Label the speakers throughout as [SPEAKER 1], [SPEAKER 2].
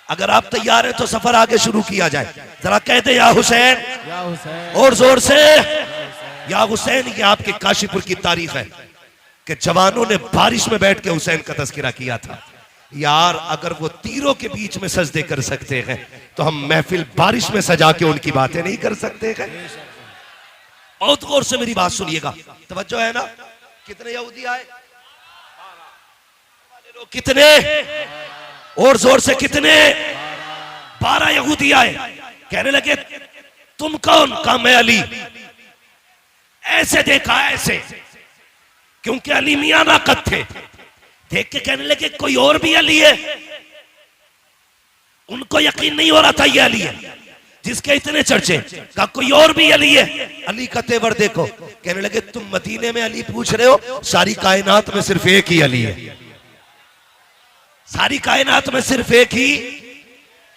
[SPEAKER 1] अगर आप तैयार हैं तो सफर आगे शुरू किया जाए। जरा कहते या हुसैन, और जोर से या हुसैन। ये आपके काशीपुर की तारीख है कि जवानों ने बारिश में बैठ के हुसैन का तज़किरा किया था। यार अगर वो तीरों के बीच में सजदे कर सकते हैं तो हम महफिल बारिश में सजा के उनकी बातें नहीं कर सकते हैं? बहुत गौर से मेरी बात सुनिएगा, तवज्जो है ना। कितने यहूदी आए? कितने? और जोर से कितने? 12 यहूदी आए। कहने लगे तुम कौन? कहा मैं अली। ऐसे देखा ऐसे, क्योंकि अली मियां नाकत थे। देख के कहने लगे कोई और भी अली है। उनको यकीन नहीं हो रहा था ये अली है जिसके इतने चर्चे। कहा कोई और भी अली है। अली का तेवर देखो। कहने लगे तुम मदीने में अली पूछ रहे हो, सारी कायनात में सिर्फ एक ही अली है। सारी कायनात में सिर्फ एक ही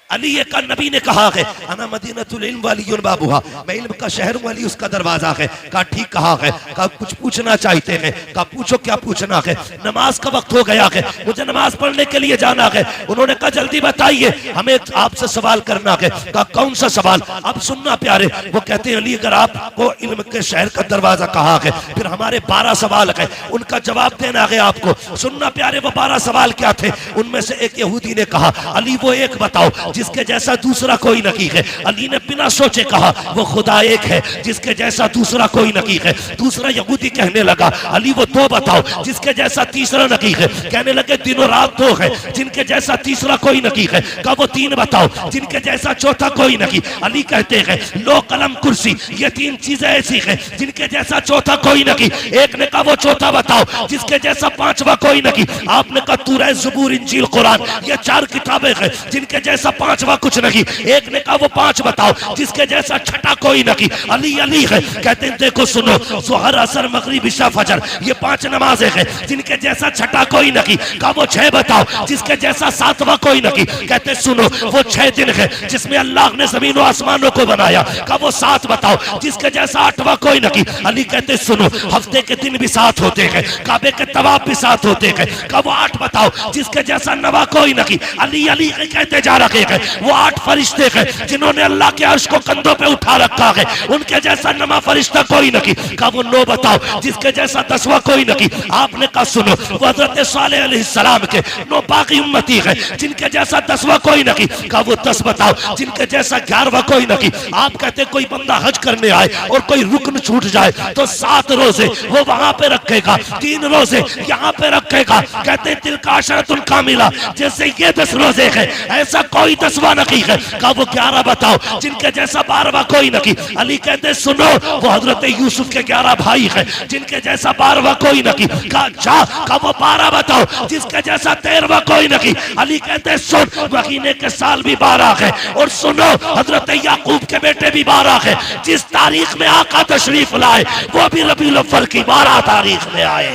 [SPEAKER 1] अली है। का नबी ने कहा है अना मदीनतुल इल्म वालियुन बाबुहा, मैं इल्म का शहर हूं, अली उसका दरवाजा है। कहा ठीक कहा है। कहा कुछ पूछना चाहते हैं? कहा पूछो क्या पूछना है? नमाज का वक्त हो गया है, मुझे नमाज पढ़ने के लिए जाना है। उन्होंने कहा जल्दी बताइए, हमें आपसे सवाल करना है। कहा कौन सा सवाल? अब सुनना प्यारे। वो कहते हैं अली अगर आपको इल्म के शहर का दरवाजा कहा है, फिर हमारे 12 सवाल है, उनका जवाब देना है आपको। सुनना प्यारे वो 12 सवाल क्या थे? उनमें से एक यहूदी ने कहा अली वो एक बताओ जिसके जैसा दूसरा कोई नहीं है। अली ने बिना सोचे कहा वो खुदा एक है जिसके जैसा दूसरा कोई नहीं है। दूसरा यहूदी कहने लगा अली वो 2 बताओ जिसके जैसा तीसरा नहीं है। कहने लगे दिन और रात 2 है जिनके जैसा तीसरा कोई नहीं है। कहा वो 3 बताओ जिनके जैसा चौथा कोई नहीं। अली कहते हैं लो कलम कुर्सी, ये 3 चीजें ऐसी है जिनके जैसा चौथा कोई नहीं। एक ने कहा वो चौथा बताओ जिसके जैसा 5वां कोई नहीं। आपने कहा तौरात, ज़बूर, इंजील, कुरान, ये 4 किताबें हैं जिनके जैसा 5वां कुछ नहीं। एक ने कहा वो 5 बताओ जिसके जैसा छठा कोई नहीं। अली अली है। कहते हैं देखो सुनो, ज़ोहर, असर, मगरिब, इशा, फजर, ये 5 नमाजें हैं जिनके जैसा छठा कोई नहीं। कहा वो 6 बताओ जिसके जैसा 7वां कोई नहीं। कहते सुनो वो 6 दिन है जिसमें अल्लाह ने जमीन और आसमानों को बनाया। कहा वो 7 बताओ जिसके जैसा 8वां कोई नहीं। अली कहते सुनो हफ्ते के दिन भी 7 होते हैं, काबे के तवाफ भी 7 होते हैं। कहा वो 8 बताओ जिसके जैसा 9वां कोई नहीं। अली अली कहते जा रहे हैं वो 8 फरिश्ते हैं जिन्होंने अल्लाह के अर्श को कंधों पे उठा रखा है, उनके जैसा 9वां फरिश्ता कोई नहीं। कहा वो 9 बताओ जिसके जैसा 10वां कोई नहीं। आपने कहा सुनो वो हजरत सालेह अलैहिस्सलाम के 9 बाकी उम्मती है जिनके जैसा 10वां कोई नहीं। कहा वो 10 बताओ जिनके जैसा 11वां कोई नहीं। आप कहते कोई बंदा हज करने आए और कोई रुकन छूट जाए तो 7 रोजे वो वहां पे रखेगा, 3 रोजे यहाँ पे रखेगा। कहते तिल का अशरतुल कामिला, जैसे ये 10 रोजे है ऐसा कोई 10वां नहीं है। कहा वो 11 बताओ जिनके जैसा 12वां कोई नहीं। अली कहते सुनो वो हजरत यूसुफ के 11 भाई है जिनके जैसा 12वां कोई नहीं। कहा जा। कहा वो 12 बताओ जिसके जैसा 13वां कोई नहीं। अली कहते सुन महीने के साल भी 12 है, और सुनो हजरत याकूब के बेटे भी 12 है। जिस तारीख में आका तशरीफ लाए वो भी रबीउल अव्वल की 12 तारीख में आए।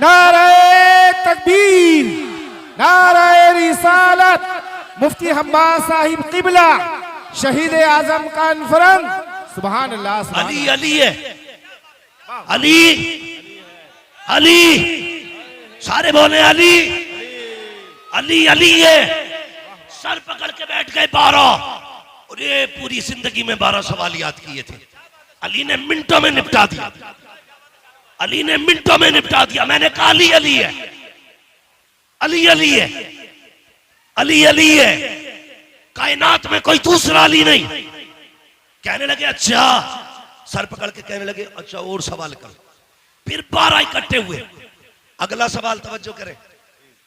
[SPEAKER 2] नारे तकबीर, नारे रिसालत, मुफ्ती हम्माद साहिब किबला, शहीद आजम कॉन्फ्रेंस। सुभान अल्लाह।
[SPEAKER 1] अली अली है, अली अली, सारे बोले अली अली अली है। सर पकड़ के बैठ गए 12, और ये पूरी जिंदगी में 12 सवाल याद किए थे। अली ने मिनटों में निपटा दिया, अली ने मिनटों में निपटा दिया। मैंने कहा अली अली है, अली अली है, अली अली है, कायनात में कोई दूसरा अली नहीं। कहने लगे अच्छा, सर पकड़ के कहने लगे अच्छा और सवाल करो। फिर 12 इकट्ठे हुए। अगला सवाल तवज्जो करें।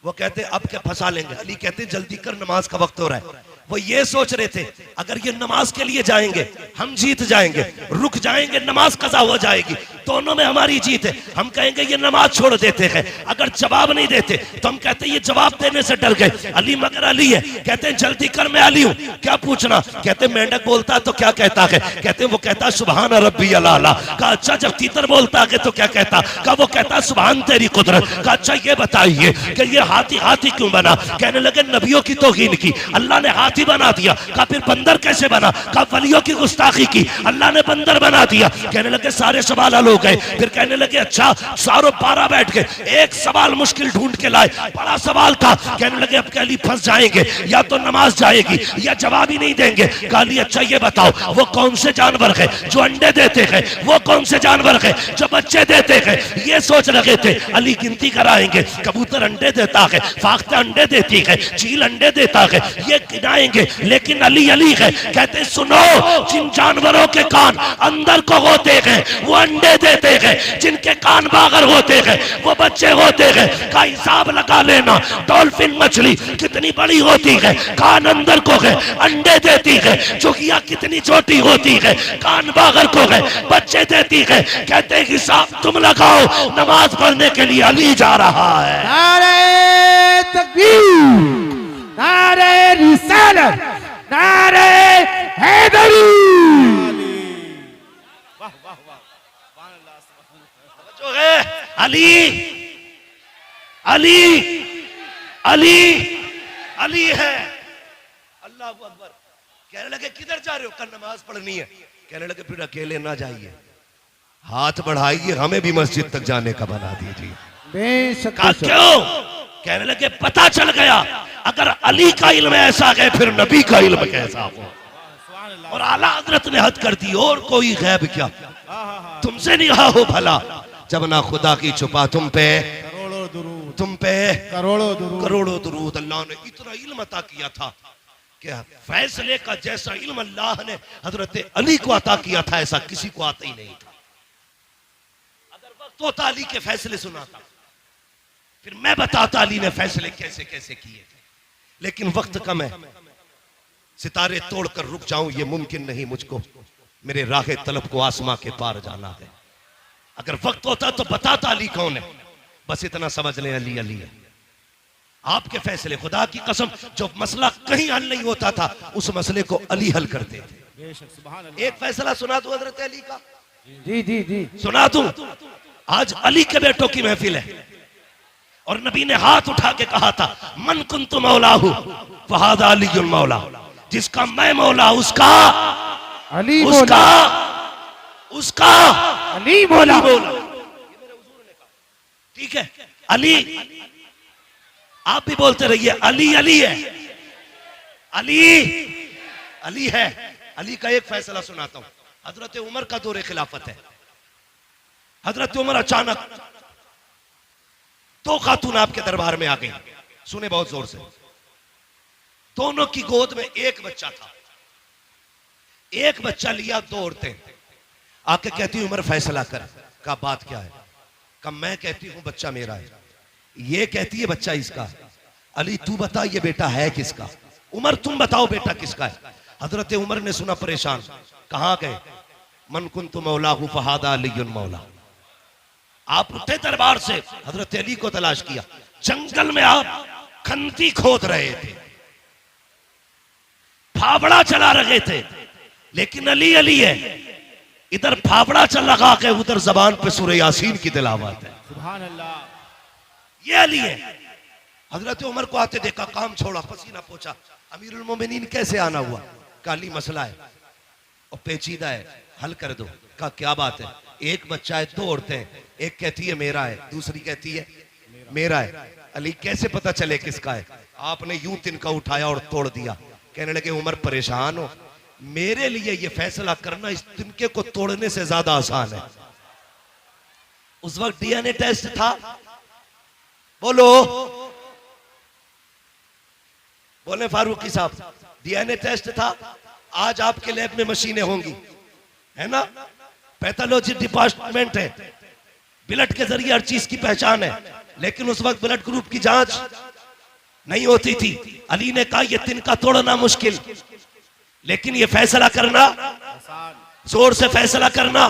[SPEAKER 1] वो कहते अब क्या फंसा लेंगे। अली कहते जल्दी कर, नमाज का वक्त हो रहा है। वो ये सोच रहे थे अगर ये नमाज के लिए जाएंगे हम जीत जाएंगे, रुक जाएंगे नमाज कज़ा हो जाएगी, दोनों में हमारी जीत है। हम कहेंगे ये नमाज छोड़ देते हैं, अगर जवाब नहीं देते तो हम कहते ये जवाब देने से डर गए। अली मगर अली है। कहते हैं जल्दी कर, मैं अली हूं, क्या पूछना। कहते मेंढक बोलता है तो क्या कहता है। कहते वो कहता सुभान रब्बी अला। कहा अच्छा जब तीतर बोलता है तो क्या कहता। कहा वो कहता सुभान तेरी कुदरत। कहा अच्छा ये बताइए कि ये हाथी हाथी क्यों बना? कहने लगे नबियों की तौहीन की, अल्लाह ने हाथी बना दिया। कहा फिर बंदर कैसे बना? कहा वलियों की गुस्ताखी की, अल्लाह ने बंदर बना दिया। कहने लगे सारे सवाल हल हो गए। फिर कहने लगे अच्छा सारों 12 बैठ गए, एक सवाल मुश्किल ढूंढ के लाए, बड़ा सवाल था। कहने लगे अब कहली फंस जाएंगे, या तो नमाज जाएगी या जवाब ही नहीं देंगे। कहली अच्छा ये बताओ वो कौन से जानवर है जो अंडे देते हैं, वो कौन से जानवर है जो बच्चे देते हैं? ये सोच रहे थे। अली गिनती कराएंगे, कबूतर अंडे देता है, फाख्ता अंडे देती है, चील अंडे देता है, ये गिनाएंगे। लेकिन अली अली है, कहते सुनो जिन जानवरों के कान अंदर को होते हैं वो अंडे देते हैं, जिनके कान बाहर होते हैं वो बच्चे होते हैं। का हिसाब लगा लेना, डॉल्फिन मछली कितनी बड़ी होती है, कान अंदर को है, अंडे देती है। चुकिया कितनी छोटी होती है, कान बाहर को है, बच्चे देती है। कहते हिसाब तुम लगाओ, नमाज पढ़ने के लिए अली जा रहा है।
[SPEAKER 2] नारे तकबीर, नारे रिसालत, नारे हैदरी।
[SPEAKER 1] जो है अली अली अली अली है। अल्लाह अकबर। कहने लगे किधर जा रहे हो? कल नमाज पढ़नी है। कहने लगे फिर अकेले ना जाइए, हाथ बढ़ाइए, हमें भी मस्जिद तक जाने का बना दीजिए।
[SPEAKER 2] बेशक
[SPEAKER 1] कहा क्यों? कहने लगे पता चल गया अगर अली का इल्म ऐसा है फिर नबी का इल्म कैसा हो। और आला हजरत ने हद कर दी, और कोई गैब क्या, तुमसे नहीं रहा हो भला जब ना खुदा की छुपा तुम पे तुम पे करोड़ों दुरूद। अल्लाह ने इतना इल्म अता किया था कि फैसले का जैसा इल्म अल्लाह ने हजरत अली को अता किया था ऐसा किसी को आता ही नहीं था। अगर वक्त होता अली के फैसले सुनाता, फिर मैं बताता अली ने फैसले कैसे कैसे किए थे। लेकिन वक्त कम है, सितारे तोड़कर रुक जाऊं ये मुमकिन नहीं मुझको, मेरे राहे तलब को आसमां के पार जाना है। अगर वक्त होता तो बताता अली कौन है, बस इतना समझ लें अली अली है। आपके फैसले, खुदा की कसम, जो मसला कहीं हल नहीं होता था उस मसले को अली हल करते थे। एक फैसला सुना दूं हजरत अली का?
[SPEAKER 2] जी जी जी
[SPEAKER 1] सुना दूं? आज अली के बेटों की महफिल है और नबी ने हाथ उठा के कहा था मन कुन्तु मौलाहु फहादा अलीयुल मौला, जिसका मैं मौला उसका
[SPEAKER 2] अली
[SPEAKER 1] उसका उसका
[SPEAKER 2] अली मौला।
[SPEAKER 1] ठीक है अली, आप भी बोलते रहिए अली अली है, अली अली है। अली का एक फैसला सुनाता हूं। हजरत उमर का दौरे खिलाफत है। हजरत उमर अचानक दो खातून आपके दरबार में आ गई, सुने बहुत जोर से। दोनों की गोद में एक बच्चा था, एक बच्चा लिया, दो औरतें आके कहती उमर फैसला कर। का बात क्या है? का मैं कहती हूं बच्चा मेरा है, ये कहती है बच्चा इसका। अली तू बता ये बेटा है किसका? उमर तुम बताओ बेटा किसका है? हजरत उमर ने सुना परेशान, कहां गए? मन कुन्तु मौलाहु फहादा अलीयुल मौला। आप उठे दरबार से, हजरत अली को तलाश किया। जंगल में आप खंती खोद रहे थे, फावड़ा चला रहे थे, लेकिन अली अली है। इधर फावड़ा चल रहा है, उधर जबान पे सूरह यासीन की तिलावत है।
[SPEAKER 2] सुभान अल्लाह।
[SPEAKER 1] ये अली है। हजरत उमर को आते देखा, काम छोड़ा, पसीना पोछा। अमीरुल मोमिनीन कैसे आना हुआ? काली मसला है और पेचीदा है, हल कर दो। का क्या बात है? एक बच्चा है, दो औरतें, एक कहती है मेरा है, दूसरी कहती है मेरा है। अली कैसे पता चले किसका है? आपने यूं तिनका उठाया और तोड़ दिया। कहने लगे उमर परेशान हो, मेरे लिए ये फैसला करना इस तिनके को तोड़ने से ज्यादा आसान है। उस वक्त डीएनए टेस्ट था, बोलो बोले फारूकी साहब, डीएनए टेस्ट था। आज आपके लैब में मशीनें होंगी, है ना, पैथोलॉजी डिपार्टमेंट है, ब्लड के जरिए हर चीज की पहचान है। लेकिन उस वक्त ब्लड ग्रुप की जांच नहीं होती थी। अली ने कहा यह तिनका तोड़ना मुश्किल, लेकिन ये फैसला करना, जोर से फैसला करना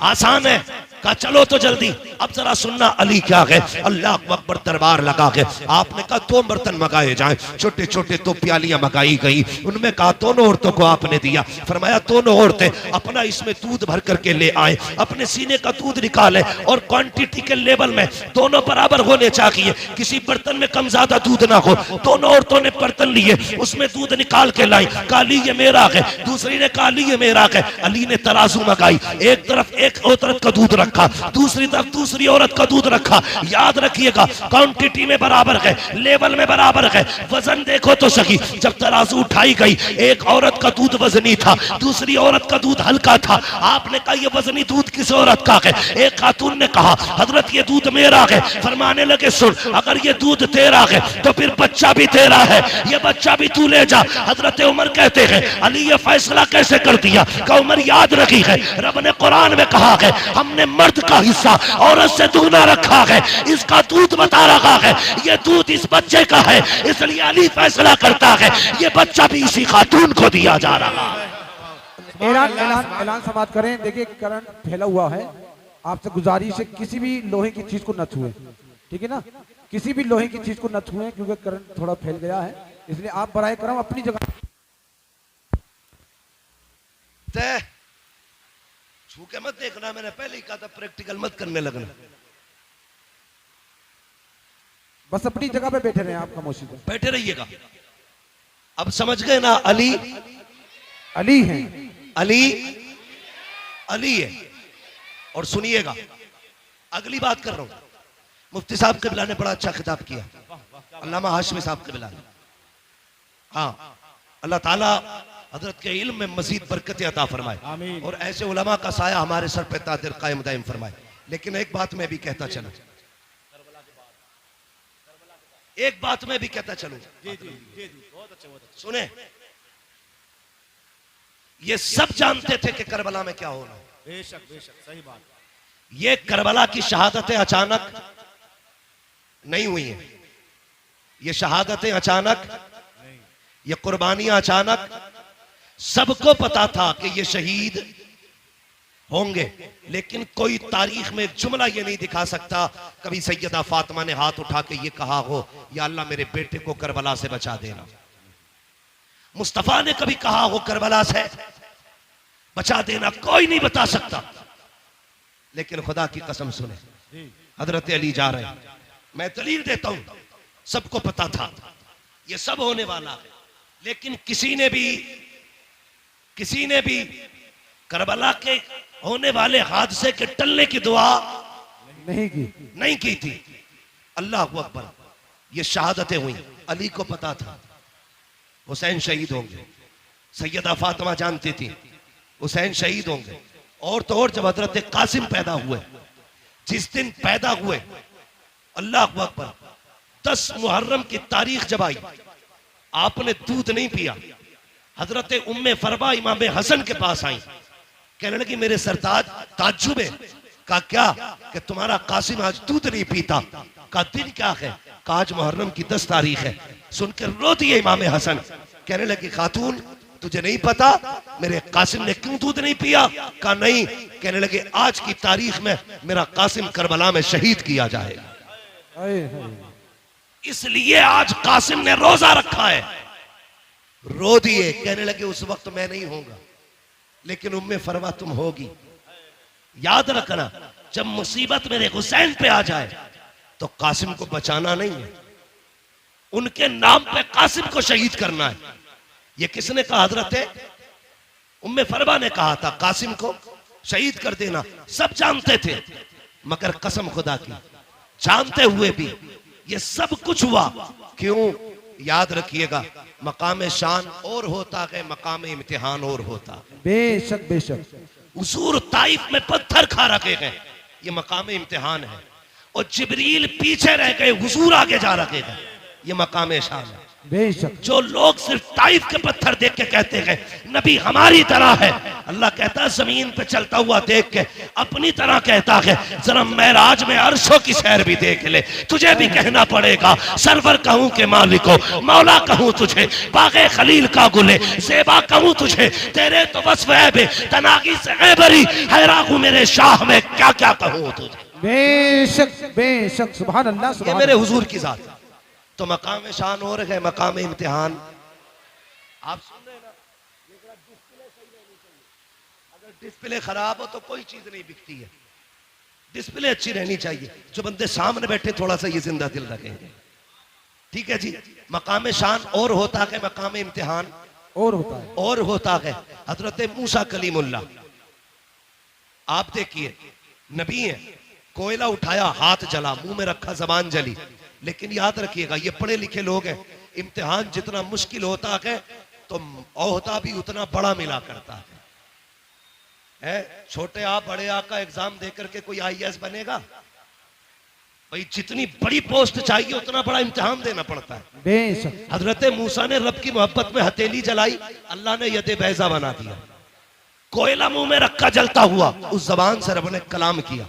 [SPEAKER 1] आसान है। कहा चलो तो जल्दी। अब जरा सुनना अली क्या है, अल्लाह अकबर दरबार लगा के आपने कहा 2 बर्तन मंगाए जाएं, छोटे छोटे 2 प्यालियां मंगाई गई। उनमें कहा दोनों औरतों को आपने दिया, फरमाया दोनों औरतें अपना इसमें दूध भर करके ले आए, अपने सीने का दूध निकाले और क्वांटिटी के लेवल में दोनों बराबर होने चाहिए, किसी बर्तन में कम ज्यादा दूध ना हो। दोनों औरतों ने बर्तन लिए, उसमें दूध निकाल के लाई, कहा अली ये मेरा है, दूसरी ने कहा अली ये मेरा है। अली ने तराजू मंगाई, एक तरफ एक औरत का दूध रखा, दूसरी तरफ दूसरी औरत का दूध रखा। याद रखिएगा क्वांटिटी में बराबर है, लेवल में बराबर है, वजन देखो तो सही। जब तराजू उठाई गई, एक औरत का दूध वजनी था, दूसरी औरत का दूध हल्का था। आपने कहा ये वजनी दूध किस औरत का है? एक खातून ने कहा हजरत ये दूध मेरा है। फरमाने लगे सुन, अगर ये दूध तेरा है तो फिर बच्चा भी तेरा है, ये बच्चा भी तू ले जा। हजरत उमर कहते हैं अली ये फैसला कैसे कर दिया? का उमर याद रखी है रब ने कुरान में कहा है हमने मर्द का हिस्सा औरत से दुगना रखा है, इसका दूध बता रहा है ये दूध इस बच्चे का है, इसलिए अली फैसला करता है ये बच्चा भी इसी खातून को दिया जा रहा है।
[SPEAKER 2] ऐलान समाप्त करें। देखिए करंट फैला हुआ है, आपसे गुजारिश है किसी भी लोहे की चीज को न छुएं, ठीक है ना? किसी भी लोहे की चीज को न छुएं क्योंकि करंट थोड़ा फैल गया है, इसलिए आप बराए करम अपनी जगह
[SPEAKER 1] छू के मत देखना, मैंने पहले ही कहा था प्रैक्टिकल मत करने लगना।
[SPEAKER 2] बस अपनी जगह पे बैठे रहे, आप खामोशी से
[SPEAKER 1] बैठे रहिएगा। अब समझ गए ना, अली
[SPEAKER 2] अली है,
[SPEAKER 1] अली अली है। और सुनिएगा अगली बात कर रहा हूं, मुफ्ती साहब कबिला ने बड़ा अच्छा खिताब किया, अल्लामा हाशमी साहब कबिला ने। हाँ, अल्लाह ताला हजरत के इल्म में मजीद बरकत अता फरमाए और ऐसे उलमा का साया हमारे सर पे तादिर कायम दायम फरमाए। लेकिन एक बात मैं भी कहता चलूं, एक बात मैं भी कहता चलूं, सुने, ये सब जानते थे कि करबला में क्या होना।
[SPEAKER 3] बेशक बेशक सही बात।
[SPEAKER 1] ये करबला की शहादतें अचानक नहीं हुई हैं, ये शहादतें अचानक, ये कुर्बानियां अचानक, सबको पता था कि ये शहीद होंगे, लेकिन कोई तारीख में जुमला ये नहीं दिखा सकता कभी सैयदा फातिमा ने हाथ उठा के ये कहा हो या अल्लाह मेरे बेटे को करबला से बचा देना। मुस्तफा ने कभी कहा हो करबला से बचा देना, कोई नहीं बता सकता। लेकिन खुदा की कसम सुने, हजरत अली जा रहे हैं, मैं दलील देता हूं, सबको पता था ये सब होने वाला है, लेकिन किसी ने भी करबला के होने वाले हादसे के टलने की दुआ नहीं की थी। अल्लाह अकबर, ये शहादतें हुई, अली को पता था हुसैन शहीद होंगे, सैयदा फातिमा जानती थी हुसैन शहीद होंगे। और तो और जब हजरत कासिम पैदा हुए, जिस दिन पैदा हुए, अल्लाह अकबर, 10 मुहर्रम की तारीख जब आई, आपने दूध नहीं पिया। हजरत उम्मे फरबा इमाम हसन के पास आई, कहने लगी मेरे सरताज ताज्जुब है। कहा क्या? कि तुम्हारा कासिम आज दूध नहीं पीता। कहा दिन क्या है? कहा आज मुहर्रम की 10 तारीख है। सुनकर रो दिए इमाम हसन, कहने लगी खातून तुझे नहीं पता मेरे कासिम ने क्यों दूध नहीं पिया? कहा नहीं। कहने लगे आज की तारीख में मेरा कासिम करबला में शहीद किया जाएगा, इसलिए आज कासिम ने रोजा रखा है। रो दिए, कहने लगे उस वक्त मैं नहीं होगा, लेकिन उम्मे फरवा तुम होगी। याद रखना, जब मुसीबत मेरे हुसैन पे आ जाए तो कासिम को बचाना नहीं है, उनके नाम पे कासिम को शहीद करना है। ये किसने कहा? हजरत उम्मे फरवा ने कहा था कासिम को शहीद कर देना। सब जानते थे, मगर कसम खुदा की, जानते हुए भी ये सब कुछ हुआ क्यों? याद रखिएगा, मकाम शान और होता है, मकाम इम्तिहान और होता।
[SPEAKER 2] बेशक बेशक।
[SPEAKER 1] हुजूर ताइफ में पत्थर खा रखे हैं, ये मकाम इम्तिहान है, और जिब्रील पीछे रह गए, हुजूर आगे जा रखे हैं, ये मकाम शान है।
[SPEAKER 2] बेशक।
[SPEAKER 1] जो लोग सिर्फ ताइफ के पत्थर देख के कहते हैं नबी हमारी तरह है, अल्लाह कहता है जमीन पे चलता हुआ देख के अपनी तरह कहता है जरा मेराज में अर्शों की सैर भी देख ले। तुझे भी कहना पड़ेगा सरवर कहूं के मालिको, मौला कहूं तुझे, बागे खलील का गुले ज़ेबा कहूं तुझे, तेरे तो बस वह बे तनागी से ऐबरी हैरान मेरे शाह में क्या क्या कहूं तुझे।
[SPEAKER 2] बेशक सुभान अल्लाह
[SPEAKER 1] ये
[SPEAKER 2] सुभान
[SPEAKER 1] मेरे हुजूर की जात है। तो मकाम शान और है मकाम इम्तिहान। आप सुन रहे हैं ना, डिस्प्ले सही रहनी चाहिए। अगर डिस्प्ले खराब हो तो कोई चीज नहीं बिकती है। डिस्प्ले अच्छी रहनी चाहिए। जो बंदे सामने बैठे थोड़ा सा ये जिंदा दिल रखेंगे। ठीक है जी। मकाम शान और होता है मकाम इम्तिहान
[SPEAKER 2] और होता है।
[SPEAKER 1] और होता है हजरत मूसा कलीमुल्लाह। आप देखिए नबी है, कोयला उठाया हाथ जला, मुंह में रखा जबान जली। लेकिन याद रखिएगा ये पढ़े लिखे लोग हैं, इम्तिहान जितना मुश्किल होता है तो ओहदा भी उतना बड़ा मिला करता है। छोटे आ बड़े आ का एग्जाम देकर के कोई IAS बनेगा? भाई जितनी बड़ी पोस्ट चाहिए उतना बड़ा इम्तिहान देना पड़ता है।
[SPEAKER 2] बेशक
[SPEAKER 1] हजरत मूसा ने रब की मोहब्बत में हथेली जलाई, अल्लाह ने यदे बैजा बना दिया। कोयला मुंह में रखा जलता हुआ, उस जबान से रब ने कलाम किया,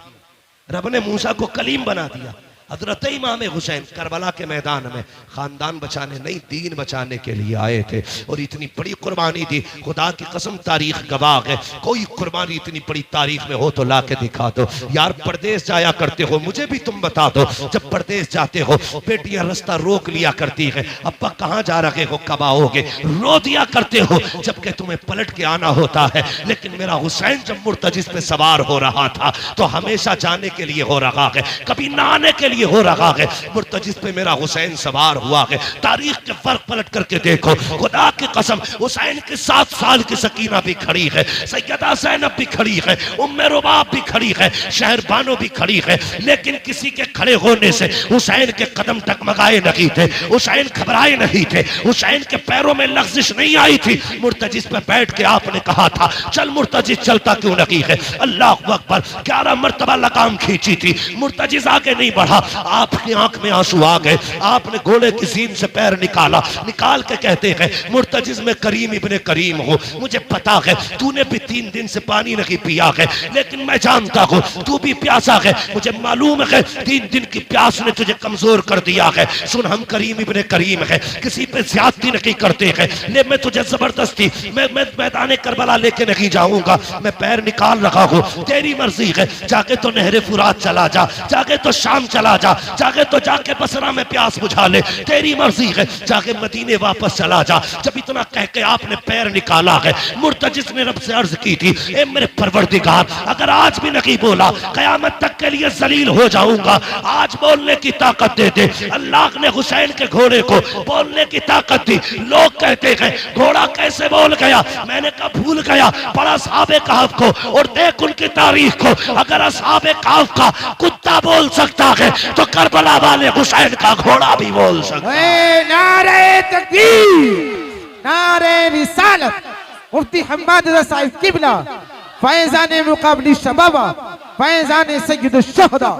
[SPEAKER 1] रब ने मूसा को कलीम बना दिया। हजरत इमाम हुसैन करबला के मैदान में खानदान बचाने नहीं दीन बचाने के लिए आए थे और इतनी बड़ी कुर्बानी दी। खुदा की कसम तारीख गवाह है, कोई कुर्बानी इतनी बड़ी तारीख में हो तो ला के दिखा दो। यार परदेश जाया करते हो, मुझे भी तुम बता दो। जब परदेश जाते हो बेटियां रास्ता रोक लिया करती है, अब्बा कहाँ जा रहे हो, कब आओगे, रो दिया करते हो जबकि तुम्हें पलट के आना होता है। लेकिन मेरा हुसैन जब मुर्तजिस पे सवार हो रहा था तो हमेशा जाने के लिए हो रहा है, कभी ना आने के लिए हो रहा है। मुर्तजिस पे मेरा हुसैन सवार हुआ है। तारीख के फर्क पलट करके देखो, खुदा की कसम हुसैन के 7 साल की सकीना भी खड़ी है, सैयदा ज़ैनब भी खड़ी है, उम्मे रुबाब भी खड़ी है, शहरबानो भी खड़ी है। लेकिन किसी के खड़े होने से हुसैन के कदम टकमगाए नहीं थे, हुसैन घबराए नहीं थे, हुसैन के पैरों में लग़्ज़िश नहीं आई थी। मुर्तजिस पे बैठ के आपने कहा था चल मुर्तजिस, चलता क्यों नहीं है? अल्लाह अकबर, 11 मरतबा लगाम खींची थी, मुर्तजिस आगे नहीं बढ़ा। आपकी आंख में आंसू आ गए, आपने घोड़े की सीन से पैर निकाला, निकाल के कहते हैं मुर्तजिज में करीम इब्ने करीम हूँ, मुझे पता है तूने भी 3 दिन से पानी नहीं पिया है, लेकिन मैं जानता हूँ तू भी प्यासा है, मुझे मालूम है 3 दिन की प्यास ने तुझे कमजोर कर दिया है। सुन हम करीम इब्ने करीम है, किसी पे ज्यादती नहीं करते हैं, ले मैं तुझे जबरदस्ती मैं मैदान करबला लेके नहीं जाऊंगा, मैं पैर निकाल रहा हूँ, तेरी मर्जी है। जाके तो नहरे फुरात चला जा, जाके तो शाम चला जा, जाके तो जाके बसरा में प्यास बुझा ले, तेरी मर्जी है। जाके मदीने वापस चला जा। जब इतना कह के आपने पैर निकाला है, मुर्तजिस ने रब से अर्ज की थी ए मेरे परवरदिगार, अगर आज भी नहीं बोला कयामत तक के लिए जलील हो जाऊंगा, आज बोलने की ताकत दे दे। अल्लाह ने हुसैन के घोड़े को बोलने की ताकत दी। लोग कहते हैं घोड़ा कैसे बोल गया, मैंने कहा भूल गया, पढ़ा असहाबे कहफ को और देख उनकी तारीख को। अगर असहाबे कहफ का कुत्ता बोल सकता है तो करबला वाले हुसैन का घोड़ा भी बोल सकता है।
[SPEAKER 2] नारे तकबीर, नारे रिसालत, मुफ्ती हम्माद रज़ा साहिब किबला, फैज़ान मुक़ाबली शबाबा, फैज़ान सय्यद शुहदा।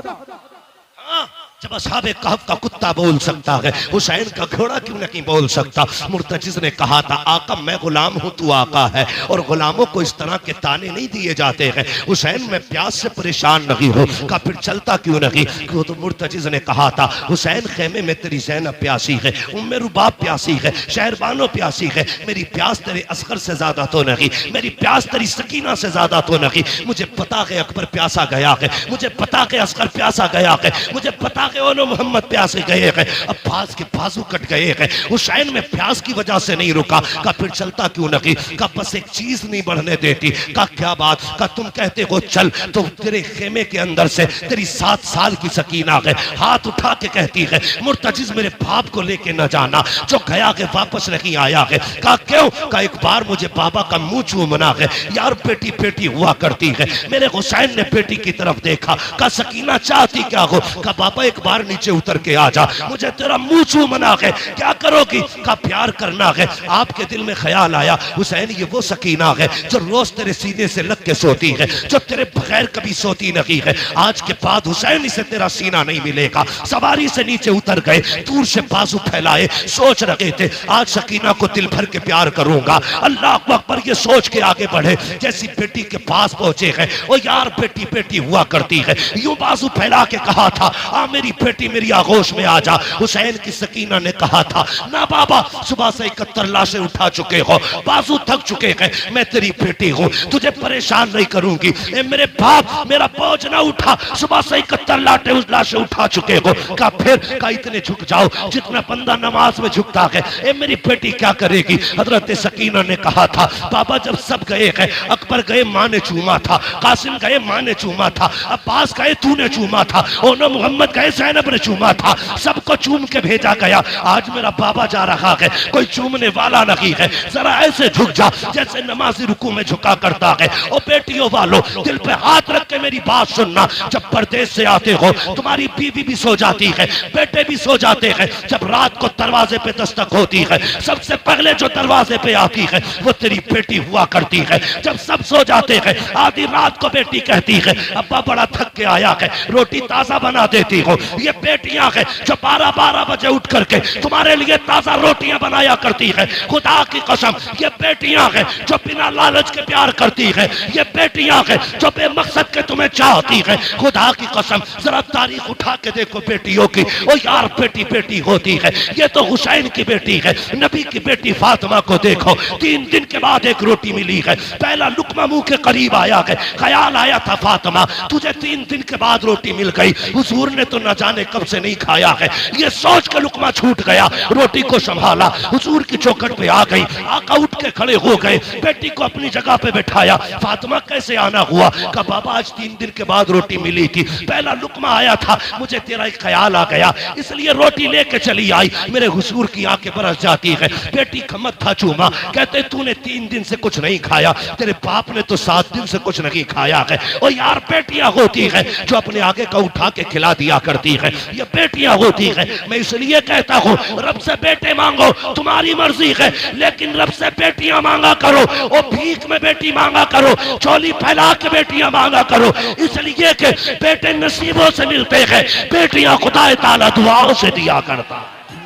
[SPEAKER 1] जब असहाबे कहफ का कुत्ता बोल सकता है, हुसैन का घोड़ा क्यों नहीं बोल सकता? मुर्तजिज ने कहा था आका मैं गुलाम हूँ, तू आका है, और गुलामों को इस तरह के ताने नहीं दिए जाते हैं। हुसैन मैं प्यास से परेशान नहीं हूँ, का फिर चलता क्यों नहीं? क्यों? तो मुर्तजिज ने कहा था हुसैन खेमे में तेरी ज़ैनब प्यासी है, उम्मे रुबाब प्यासी है, शहरबानो प्यासी है, मेरी प्यास तेरे असगर से ज्यादा तो नहीं, मेरी प्यास तेरी सकीना से ज्यादा तो नहीं। मुझे पता है अकबर प्यासा गया है, मुझे पता है असगर प्यासा गया है, मुझे पता है ओनो मोहम्मद प्यासे गए हैं, अब्बास के बाजू कट गए हैं। हुसैन में प्यास की वजह से नहीं रुका, का फिर चलता क्यों नहीं? का बस एक चीज नहीं बढ़ने देती। का क्या बात? का तुम कहते हो चल, तो तेरे खेमे के अंदर से तेरी 7 साल की सकीना है, हाथ उठा के कहती है मुर्तजिज मेरे बाप को लेके न जाना, जो गया के वापस नहीं आया है। का क्यों? का एक बार मुझे बाबा का मुंह चूमना है। यार बेटी बेटी हुआ करती है, मेरे हुसैन ने बेटी की तरफ देखा, का सकीना चाहती क्या हो? का बाबा एक एक बार नीचे उतर के आ जा, मुझे तेरा मुंह चूमना है। क्या करोगी? का प्यार करना है। आपके दिल में ख्याल आया हुसैन ये वो सकीना है जो रोज तेरे सीने से लग के सोती है, जो तेरे बगैर कभी सोती नहीं है। आज के बाद हुसैन से तेरा सीना नहीं मिलेगा। सवारी से नीचे उतर गए, दूर से बाजू फैलाए, सोच रहे थे आज सकीना को दिल भर के प्यार करूंगा। अल्लाह अकबर ये सोच के आगे बढ़े, जैसी बेटी के पास पहुंचे हैं, ओ यार बेटी बेटी हुआ करती है, यूं बाजू फैला के कहा था आ मेरी बेटी मेरी आगोश में आ जा। हुसैन की सकीना ने कहा था ना बाबा, सुबह से 71 लाशें उठा चुके हो, बाजू थक चुके हैं, मैं तेरी बेटी हूं, तुझे परेशान नहीं करूंगी। ए मेरे बाप मेरा बोझ ना उठा, सुबह से 71 लाशें उठा चुके हो। का फिर का इतने झुक जाओ जितना बंदा नमाज में झुकता है। ए मेरी बेटी क्या करेगी? हजरत सकीना ने कहा था बाबा जब सब गए हैं, अकबर गए माँ ने चूमा था, कासिम गए माँ ने चूमा था, अब्बास गए तूने चूमा था, ओनो मोहम्मद गए ज़ैनब ने चूमा था, सबको चूम के भेजा गया। आज मेरा बाबा जा रहा है, कोई चूमने वाला नहीं है, जरा ऐसे झुक जा जैसे नमाजी रुकू में झुका करता है। ओ बेटियों वालों दिल पे हाथ रख के मेरी बात सुनना, जब परदेश से आते हो तुम्हारी बीवी भी सो जाती है, बेटे भी सो जाते हैं, जब रात को दरवाजे पे दस्तक होती है सबसे पहले जो दरवाजे पे आती है वो तेरी बेटी हुआ करती है। जब सब सो जाते हैं आधी रात को बेटी कहती है अब्बा बड़ा थक के आया है, रोटी ताजा बना देती हो। ये बेटियां हैं जो 12-12 बजे उठ करके तुम्हारे लिए ताजा रोटियां बनाया करती है। खुदा की कसम ये बेटियां हैं जो बिना लालच के प्यार करती है। ये बेटियां हैं जो बेमकसद के तुम्हें चाहती है। खुदा की कसम जरा तारीख उठा के देखो बेटियों की, ओ यार बेटी बेटी होती है। ये तो हुसैन की बेटी है, नबी की बेटी फातिमा को देखो, 3 दिन के बाद एक रोटी मिली है, पहला लुकमा मुंह के करीब आया है, ख्याल आया था फातिमा तुझे 3 दिन के बाद रोटी मिल गई, हुजूर ने तो न जाने कब से नहीं खाया है। ये सोच के लुकमा छूट गया, रोटी को संभाला, हुजूर की चौखट पे आ गई, आका उठ के खड़े हो गए, बेटी को अपनी जगह पे बैठाया। फातिमा कैसे आना हुआ? का बाबा आज 3 दिन के बाद रोटी मिली थी, पहला लुकमा आया था, मुझे तेरा एक ख्याल आ गया इसलिए रोटी लेके चली आई। मेरे हुजूर की आंखें बरस जाती है। बेटी का मत्था चूमा, कहते तूने 3 दिन से कुछ नहीं खाया, तेरे बाप ने तो 7 दिन से कुछ नहीं खाया है। और यार बेटियां होती है जो अपने आगे का उठा के खिला दिया करती है, ये बेटियां होती है। मैं इसलिए कहता हूँ रब से बेटे मांगो तुम्हारी मर्जी है, लेकिन रब से बेटियां मांगा करो, और भीख में बेटी मांगा करो, चोली फैला के बेटियां मांगा करो, इसलिए कि बेटे नसीबों से मिलते हैं, बेटियां खुदा ताला दुआओं से दिया करता।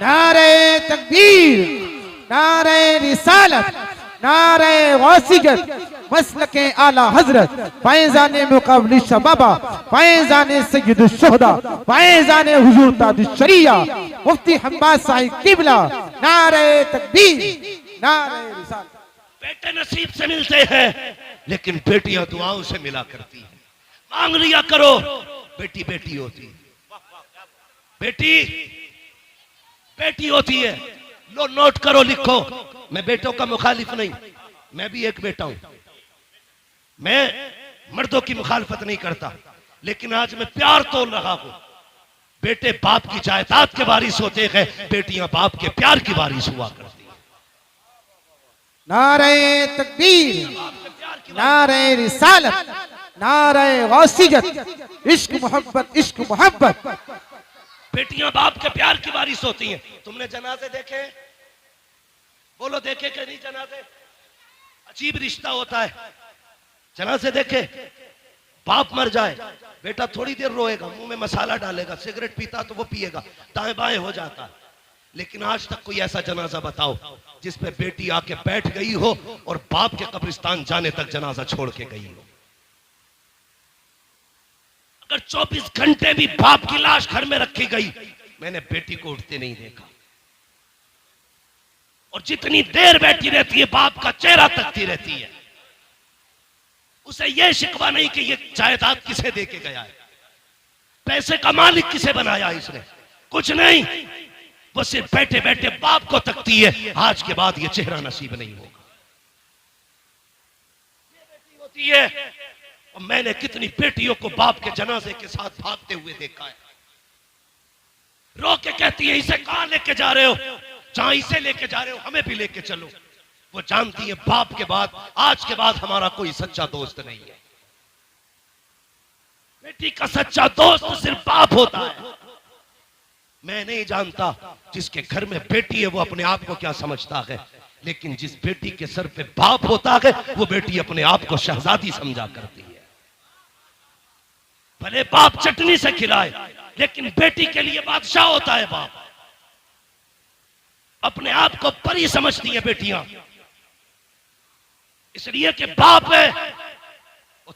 [SPEAKER 3] नारे तकबीर, नारे रिसालत, नारे वासियत, मसलके आला हजरत, फैज़ाने मुक़ाबिल शबाबा, फैज़ाने सय्यदुल शुहदा, फैज़ाने हुजूर ताजुश शरिया, मुफ्ती हम्माद साहिब किबला, नारे तकबीर, नारे रिसालत।
[SPEAKER 1] बेटे नसीब से मिलते हैं लेकिन बेटियां दुआओं से मिला करती है। मांग लिया करो, बेटी बेटी होती है, बेटी बेटी होती है। लो नोट करो, लिखो, मैं बेटों का मुखालिफ नहीं, मैं भी एक बेटा हूं, मैं मर्दों की मुखालफत नहीं करता, लेकिन आज मैं प्यार तोल रहा हूं। बेटे बाप की जायदाद के वारिस होते हैं, बेटियां बाप के प्यार की वारिस हुआ करती है।
[SPEAKER 3] नारे तकबीर, नारे रिसालत, नारे वासियत, इश्क मोहब्बत, इश्क मोहब्बत।
[SPEAKER 1] बेटियां बाप के प्यार की वारिस होती हैं। तुमने जनाजे देखे? बोलो देखे कि नहीं जनाजे? अजीब रिश्ता होता है। जनाजे देखे? बाप मर जाए, बेटा थोड़ी देर रोएगा, मुंह में मसाला डालेगा, सिगरेट पीता तो वो पिएगा, दाएं बाएं हो जाता। लेकिन आज तक कोई ऐसा जनाजा बताओ जिसपे बेटी आके बैठ गई हो और बाप के कब्रिस्तान जाने तक जनाजा छोड़ के गई हो। अगर 24 घंटे भी बाप की लाश घर में रखी गई, मैंने बेटी को उठते नहीं देखा। और जितनी देर बैठी रहती है बाप का चेहरा तकती रहती है। उसे यह शिकवा नहीं कि ये जायदाद किसे दे के गया है, पैसे का मालिक किसे बनाया इसने, कुछ नहीं। वो सिर्फ बैठे बैठे बाप को तकती है, आज के बाद ये चेहरा नसीब नहीं होगा। ये बेटी होती है। और मैंने कितनी बेटियों को बाप के जनाजे के साथ भागते हुए देखा है। रो के कहती है इसे कहां लेके जा रहे हो? जहां इसे लेके जा रहे हो हमें भी लेके चलो। वो जानती है बाप के बाद आज के बाद हमारा कोई सच्चा दोस्त नहीं है। बेटी का सच्चा दोस्त सिर्फ बाप होता है। मैं नहीं जानता जिसके घर में बेटी है वो अपने आप को क्या समझता है, लेकिन जिस बेटी के सर पे बाप होता है वो बेटी अपने आप को शहजादी समझा करती है। भले बाप चटनी से खिलाए लेकिन बेटी के लिए बादशाह होता है बाप। अपने आप को परी समझती है बेटियां, इसलिए कि बाप है।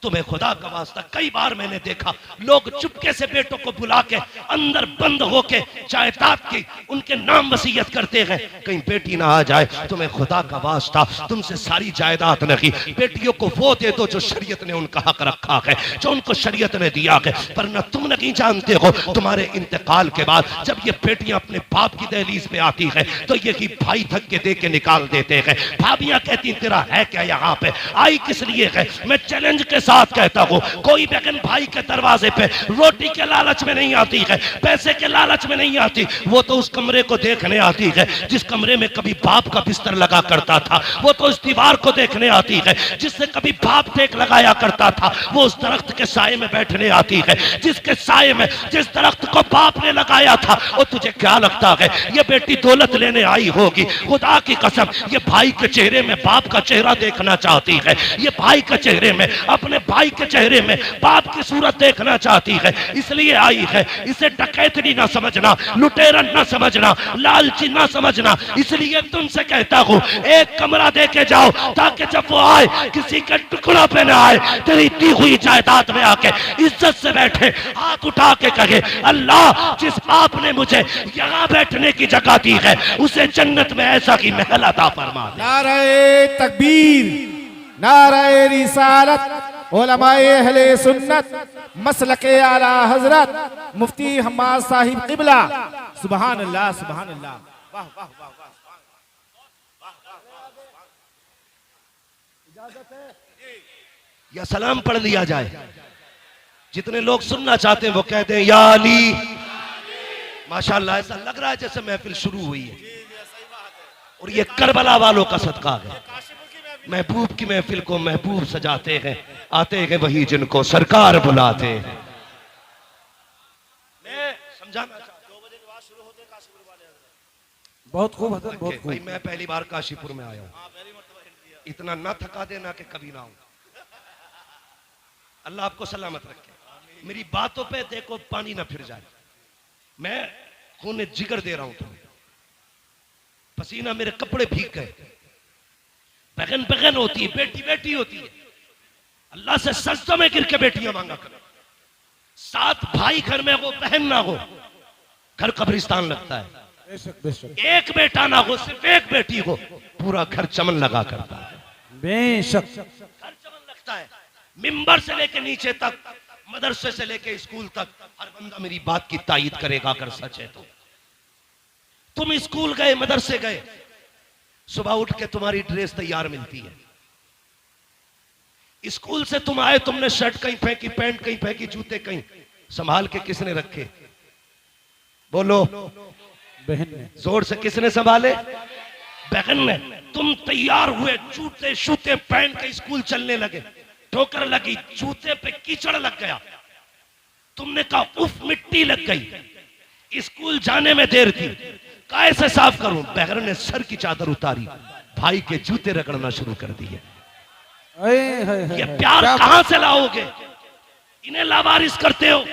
[SPEAKER 1] तुम्हें खुदा का वास्ता, कई बार मैंने देखा लोग चुपके से बेटों को बुला के अंदर बंद होके जायदाद की उनके नाम वसीयत करते हैं, कहीं बेटी ना आ जाए। तुम्हें खुदा का वास्ता, तुमसे सारी जायदाद नहीं, बेटियों को वो दे दो जो शरीयत ने उनका हक रखा है, जो उनको शरीयत ने दिया है। पर न तुम नहीं जानते हो तुम्हारे इंतकाल के बाद जब ये बेटियां अपने बाप की दहलीज पे आती है तो ये कि भाई धक्के दे के निकाल देते हैं। भाभियां कहती तेरा है क्या यहाँ पे, आई किस लिए है। मैं चैलेंज के साथ कहता हूं कोई बहन भाई के दरवाजे पे रोटी के लालच में नहीं आती है, पैसे के लालच में नहीं आती, वो तो उस कमरे को देखने आती है जिस कमरे में कभी बाप का बिस्तर लगा करता था। वो तो उस दीवार को देखने आती है जिससे कभी बाप टेक लगाया करता था। वो उस दरख्त के साए में बैठने आती है जिसके साए में जिस दरख्त को बाप ने लगाया था। और तुझे क्या लगता है ये बेटी दौलत लेने आई होगी? खुदा की कसम ये भाई के चेहरे में बाप का चेहरा देखना चाहती है, ये भाई के चेहरे में अपने भाई के चेहरे में बाप की सूरत देखना चाहती है, इसलिए आई है। इसे डकैतनी ना समझना, लुटेरा ना समझना, लालची ना समझना। इसलिए तुमसे कहता हूं एक कमरा दे के जाओ ताकि जब वो आए किसी के टुकड़ा पे ना आए, तेरी दी हुई जायदाद में आके इज्जत से बैठे, हाथ उठा के कहे अल्लाह जिस बाप ने मुझे यहाँ बैठने की जगह दी है उसे जन्नत में ऐसा की महल अता फरमा दे।
[SPEAKER 3] नारे तकबीर, नारे रिसालत, उलमाए अहले सुन्नत, मसलके आला हजरत मुफ्ती हम्माद साहिब क़िबला। सुभान अल्लाह, सुभान अल्लाह। वाह वाह वाह वाह।
[SPEAKER 1] या सलाम पढ़ लिया जाए? जितने लोग सुनना चाहते हैं वो कह दें या अली। माशाअल्लाह, ऐसा लग रहा है जैसे महफिल शुरू हुई है और ये करबला वालों का सदका है। महबूब की महफिल को महबूब सजाते हैं, आते हैं वही जिनको सरकार बुलाते हैं। मैं समझाना चाहता हूं, 2 बजे के बाद शुरू होते हैं काशीपुर वाले। बहुत खूब हजरत, बहुत खूब। भाई मैं पहली बार काशीपुर में आया हूँ, इतना ना थका देना कि कभी ना आऊं। अल्लाह आपको सलामत रखे। मेरी बातों पे देखो पानी ना फिर जाए। मैं खून जिगर दे रहा हूं तुम्हें, पसीना मेरे कपड़े भीग गए। बहन बहन होती है, बेटी बेटी होती है। अल्लाह से सजदों में गिर के बेटियां मांगा करो। 7 भाई घर में हो, बहन ना हो, घर कब्रिस्तान लगता है।
[SPEAKER 2] बेशक बेशक।
[SPEAKER 1] एक बेटा ना हो, सिर्फ एक बेटी हो, पूरा घर चमन लगा करता है।
[SPEAKER 2] बेशक
[SPEAKER 1] घर चमन लगता है। मिंबर से लेके नीचे तक, मदरसे से लेके स्कूल तक, हर बंदा मेरी बात की तायीद करेगा अगर सच है तो। तुम स्कूल गए, मदरसे गए, सुबह उठ के तुम्हारी ड्रेस तैयार मिलती है। स्कूल से तुम आए, तुमने शर्ट कहीं फेंकी, पैंट कहीं फेंकी, जूते कहीं, संभाल के किसने रखे? बोलो।
[SPEAKER 2] बहन ने।
[SPEAKER 1] जोर से किसने संभाले? बहन ने। तुम तैयार हुए, जूते शूते पहन के स्कूल चलने लगे, ठोकर लगी, जूते पे कीचड़ लग गया, तुमने कहा उफ मिट्टी लग गई। स्कूल जाने में देर थी, कैसे साफ करूं? बहन ने सर की चादर उतारी, भाई के जूते रगड़ना शुरू कर दिए। ये प्यार कहां से लाओगे? इन्हें लावारिस करते हो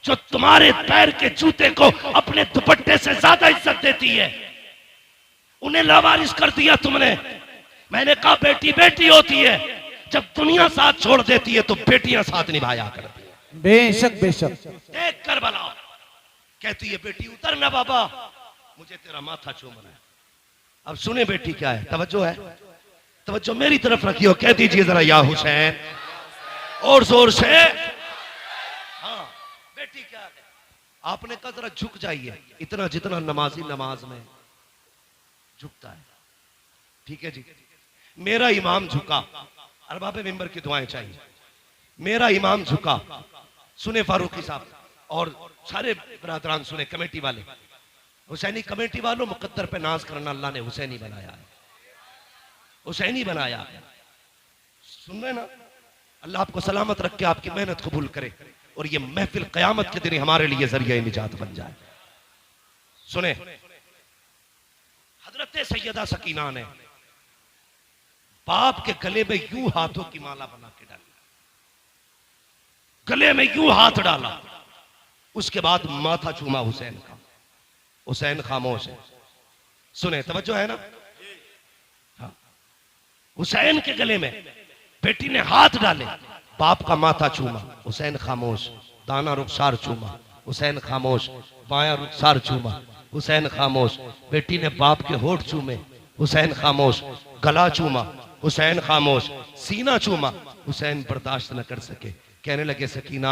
[SPEAKER 1] जो तुम्हारे पैर के जूते को अपने दुपट्टे से ज्यादा इज्जत देती है। उन्हें लावारिस कर दिया तुमने। मैंने कहा बेटी बेटी होती है, जब दुनिया साथ छोड़ देती है तो बेटियां साथ निभाया करती है।
[SPEAKER 2] बेशक बेशक।
[SPEAKER 1] देख कर बलाओ, कहती है बेटी उतर ना बाबा, मुझे तेरा माथा चूमना है। अब सुने बेटी क्या है, तवज्जो है, तवज्जो मेरी तरफ रखियो, कह दीजिए जरा या हुसैन और जोर से। हाँ बेटी क्या है? आपने कहा जरा झुक जाइए, इतना जितना नमाजी नमाज में झुकता है। ठीक है जी। मेरा इमाम झुका, अरबाब मिंबर की दुआएं चाहिए। मेरा इमाम झुका, सुने फारूकी साहब और सारे बरादरान सुने, कमेटी वाले, हुसैनी कमेटी वालों, मुकद्दर पे नाज करना, अल्लाह ने हुसैनी बनाया है, हुसैनी बनाया है। सुन रहे ना? अल्लाह आपको सलामत रख के आपकी मेहनत कबूल करे और ये महफिल क़यामत के दिन हमारे लिए जरिया निजात बन जाए। सुने, हजरत सैयदा सकीना ने बाप के गले में यूं हाथों की माला बना के डाली, गले में यूं हाथ डाला, उसके बाद माथा चूमा हुसैन का। हुसैन खामोश है, सुने, तवज्जो है ना। हाँ। हुसैन के गले में बेटी ने हाथ डाले, बाप का माथा चूमा, हुसैन खामोश। दाना रुखसार चूमा, हुसैन खामोश। बाया रुखसार चूमा, हुसैन खामोश। बेटी ने बाप के होठ चूमे, हुसैन खामोश। गला चूमा, हुसैन खामोश। सीना चूमा, हुसैन बर्दाश्त न कर सके। कहने लगे सकीना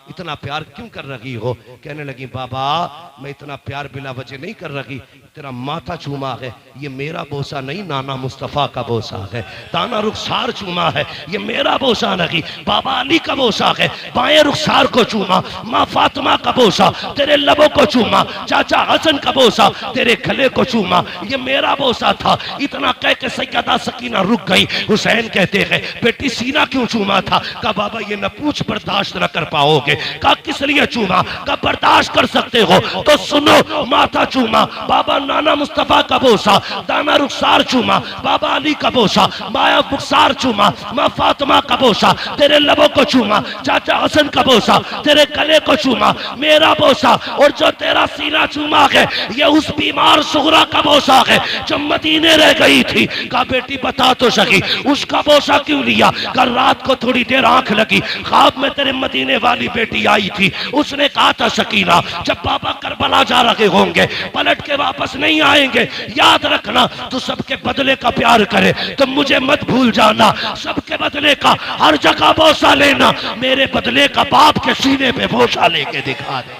[SPEAKER 1] इतना प्यार क्यों कर रही हो? कहने लगी बाबा मैं इतना प्यार बिला वजह नहीं कर रही, तेरा माथा चूमा है, ये मेरा बोसा नहीं, नाना मुस्तफ़ा का बोसा है। दाना रुखसार चूमा है, ये मेरा बोसा नहीं, बाबा अली का बोसा है। बाएं रुखसार को चूमा, माँ फातिमा का बोसा, तेरे लबों को चूमा, चाचा हसन का बोसा, तेरे गले को चूमा, ये मेरा बोसा था। इतना कह के सैयदा सकीना रुक गई। हुसैन कहते हैं बेटी सीना क्यों चूमा था? कहा बाबा ये न पूछ, बर्दाश्त न कर पाओगे। कहा किस लिए चूमा? कहा बर्दाश्त कर सकते हो तो सुनो, माथा चूमा, बाबा नाना मुस्तफा का बोसा, दाना रुखसार चूमा, बाबा अली का बोसा, माया रुखसार चूमा, माँ फातिमा का बोसा, तेरे लबों को चूमा, चाचा हसन का बोसा, तेरे गले को चूमा, मेरा बोसा। और जो तेरा सीना चूमा है ये उस बीमार सुगरा का बोसा है जो मदीने रह गई थी। कहा बेटी बता तो सकी उसका बोसा क्यों लिया? कल रात को थोड़ी देर आंख लगी, ख्वाब में तेरे मदीने वाली बेटी आई थी, उसने कहा था सकीना जब पापा करबला जा रहे होंगे पलट के वापस नहीं आएंगे, याद रखना तू सबके बदले का प्यार करे तो मुझे मत भूल जाना, सबके बदले का हर जगह बोसा लेना, मेरे बदले का बाप के सीने पे बोसा लेके दिखा दे।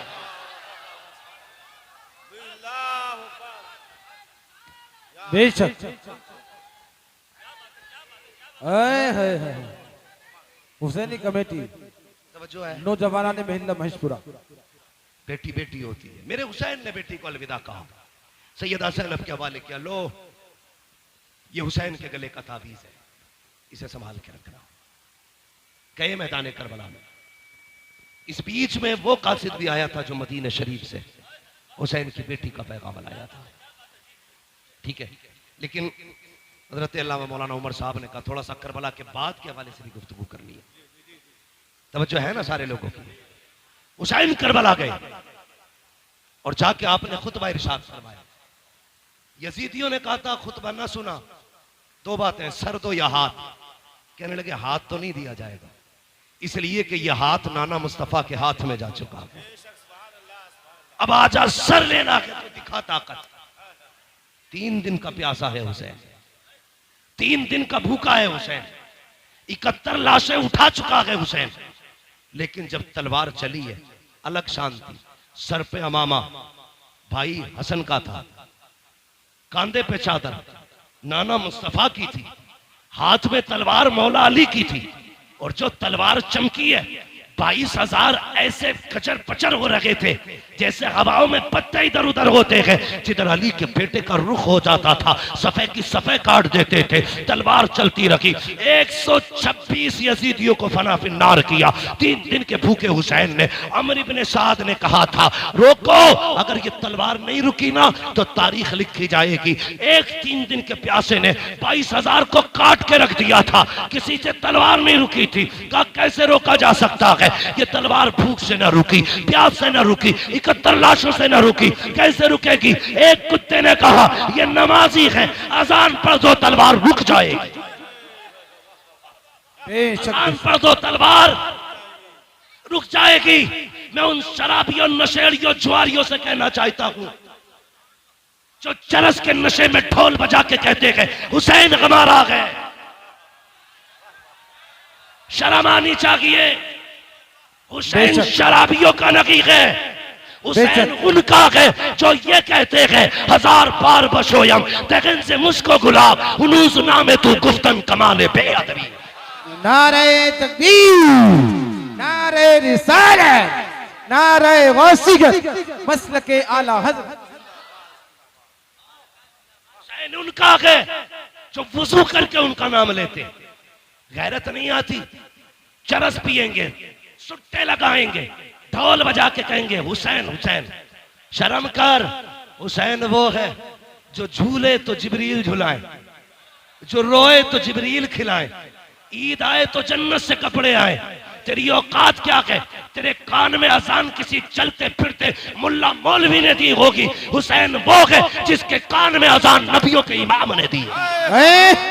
[SPEAKER 2] बेशक हुसैनी कमेटी
[SPEAKER 1] जो है
[SPEAKER 2] नौजवाना ने महिला महेशपुरा।
[SPEAKER 1] बेटी बेटी होती है। मेरे हुसैन ने बेटी को अलविदा कहा, सैयदा ज़ैनब के हवाले किया, लो ये हुसैन के गले का ताबीज है, इसे संभाल के रखना। गए मैदान करबला में। इस बीच में वो कासिद भी आया था जो मदीने शरीफ से हुसैन की बेटी का पैगाम लाया था। ठीक है, लेकिन हज़रत अल्लामा मौलाना उमर साहब ने कहा थोड़ा सा करबला के बाद के हवाले से भी गुफ्तगू करनी है। तवज्जो है ना सारे लोगों की। हुसैन करबला गए और जाके आपने खुतबा इरशाद फरमाया। यजीदियों ने कहा था खुतबा ना सुना, दो बातें, सर दो या हाथ। कहने लगे हाथ तो नहीं दिया जाएगा, इसलिए कि यह हाथ नाना मुस्तफा के हाथ में जा चुका है। अब आजा सर लेना है तो दिखा ताकत। 3 दिन का प्यासा है हुसैन, 3 दिन का भूखा है हुसैन, 71 लाशें उठा चुका है हुसैन। लेकिन जब तलवार चली है अलग शांति। सर पे अमामा भाई हसन का था, कांधे पे चादर नाना मुस्तफा की थी, हाथ में तलवार मौला अली की थी। और जो तलवार चमकी है 22,000 ऐसे कचर पचर हो रहे थे जैसे हवाओं में पत्ते इधर उधर होते हैं। जिधर अली के बेटे का रुख हो जाता था सफ़े की सफ़े काट देते थे। तलवार चलती रही, 126 यजीदियों को फना फिन्नार किया। 3 दिन के भूखे हुसैन ने, अमर इब्ने साद ने कहा था रोको, अगर ये तलवार नहीं रुकी ना तो तारीख लिखी जाएगी। 3 दिन के प्यासे ने 22,000 को काट के रख दिया था, किसी से तलवार नहीं रुकी थी। कहा कैसे रोका जा सकता है? ये तलवार भूख से न रुकी, प्यास से न रुकी, 71 लाशों से न रुकी, कैसे रुकेगी? एक कुत्ते ने कहा ये नमाजी है, अजान पढ़ दो तलवार रुक जाएगी, अजान पढ़ दो तलवार रुक जाएगी। मैं उन शराबियों, नशेड़ियों, जुआरियों से कहना चाहता हूं जो चरस के नशे में ढोल बजा के कहते हैं हुसैन हमारा है, शर्म आनी चाहिए। हुसैन शराबियों का नहीं है, हुसैन उनका है जो ये कहते हैं 1000 बार बशोयम तगन से मुझको गुलाब हुनूस नामे तू गुफ्तन कमाले बेअदबी।
[SPEAKER 2] नारे तकबीर, नारे रिसालत, नारे गौसियत, मसलके आला हज़रत।
[SPEAKER 1] हुसैन उनका है जो वुजू करके उनका नाम लेते। गैरत नहीं आती, चरस पिएंगे, सुट्टे लगाएंगे, ढोल बजा के कहेंगे हुसैन हुसैन। शर्म कर, हुसैन वो है जो झूले तो जिब्रील झुलाए, जो रोए तो जिब्रील खिलाए, ईद आए तो जन्नत से कपड़े आए। तेरी औकात क्या है? तेरे कान में अजान किसी चलते फिरते मुल्ला मौलवी ने दी होगी। हुसैन वो है जिसके कान में अजान नबियों के इमाम ने दी है।